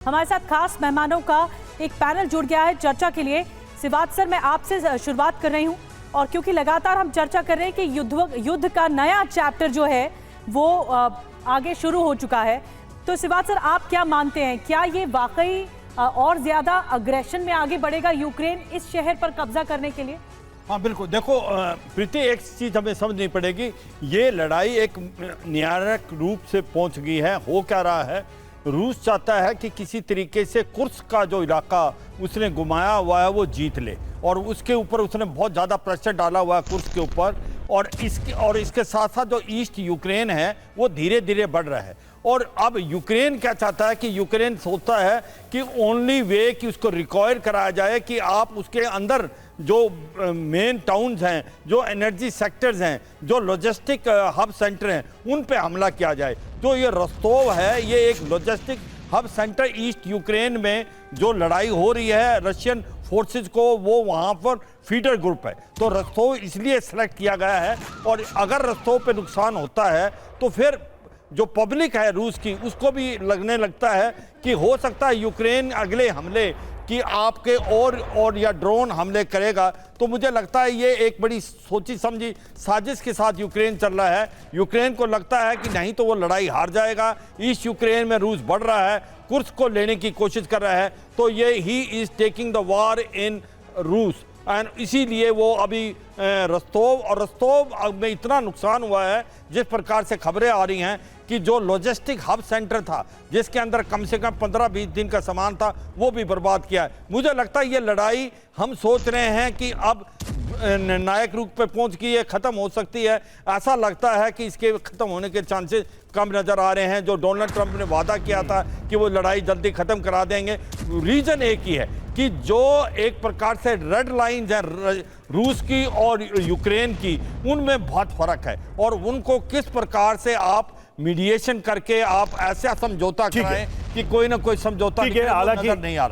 हमारे साथ खास मेहमानों का एक पैनल जुड़ गया है चर्चा के लिए। सिवात सर, मैं आपसे शुरुआत कर रही हूं और क्योंकि लगातार हम चर्चा कर रहे हैं कि युद्ध का नया चैप्टर जो है वो आगे शुरू हो चुका है, तो सिवात सर आप क्या मानते हैं, क्या ये वाकई और ज्यादा अग्रेशन में आगे बढ़ेगा यूक्रेन इस शहर पर कब्जा करने के लिए? हाँ बिल्कुल, देखो प्रीति, एक चीज हमें समझनी पड़ेगी, ये लड़ाई एक निर्णायक रूप से पहुंच गई है। हो क्या रहा है, रूस चाहता है कि किसी तरीके से कुर्स्क का जो इलाका उसने घुमाया हुआ है वो जीत ले, और उसके ऊपर उसने बहुत ज़्यादा प्रेशर डाला हुआ है कुर्स्क के ऊपर, और इसके साथ साथ जो ईस्ट यूक्रेन है वो धीरे धीरे बढ़ रहा है। और अब यूक्रेन क्या चाहता है कि यूक्रेन सोचता है कि ओनली वे कि उसको रिक्वायर कराया जाए कि आप उसके अंदर जो मेन टाउन्स हैं, जो एनर्जी सेक्टर्स हैं, जो लॉजिस्टिक हब सेंटर हैं, उन पे हमला किया जाए। तो ये रस्तोव है, ये एक logistic hub centre east Ukraine में जो लड़ाई हो रही है रशियन फोर्सेस को, वो वहाँ पर फीडर ग्रुप है। तो रस्तोव इसलिए सेलेक्ट किया गया है, और अगर रस्तोव पे नुकसान होता है तो फिर जो पब्लिक है रूस की, उसको भी लगने लगता है कि हो सकता है यूक्रेन अगले हमले कि आपके और या ड्रोन हमले करेगा। तो मुझे लगता है ये एक बड़ी सोची समझी साजिश के साथ यूक्रेन चल रहा है। यूक्रेन को लगता है कि नहीं तो वो लड़ाई हार जाएगा। ईस्ट यूक्रेन में रूस बढ़ रहा है, कुर्स्क को लेने की कोशिश कर रहा है, तो ये he is taking the war in रूस, एंड इसीलिए वो अभी रस्तोव में इतना नुकसान हुआ है, जिस प्रकार से खबरें आ रही हैं कि जो लॉजिस्टिक हब सेंटर था जिसके अंदर कम से कम 15-20 दिन का सामान था, वो भी बर्बाद किया है। मुझे लगता है ये लड़ाई, हम सोच रहे हैं कि अब निर्णायक रूप पे पहुंच गई है, ख़त्म हो सकती है। ऐसा लगता है कि इसके ख़त्म होने के चांसेस कम नज़र आ रहे हैं। जो डोनाल्ड ट्रंप ने वादा किया था कि वो लड़ाई जल्दी ख़त्म करा देंगे, रीज़न एक ही है कि जो एक प्रकार से रेड लाइन्स हैं रूस की और यूक्रेन की, उनमें बहुत फ़र्क है, और उनको किस प्रकार से आप मीडिएशन करके आप ऐसा समझौता कराएं कि कोई ना कोई समझौता ठीक है। हालांकि नहीं आ रहा।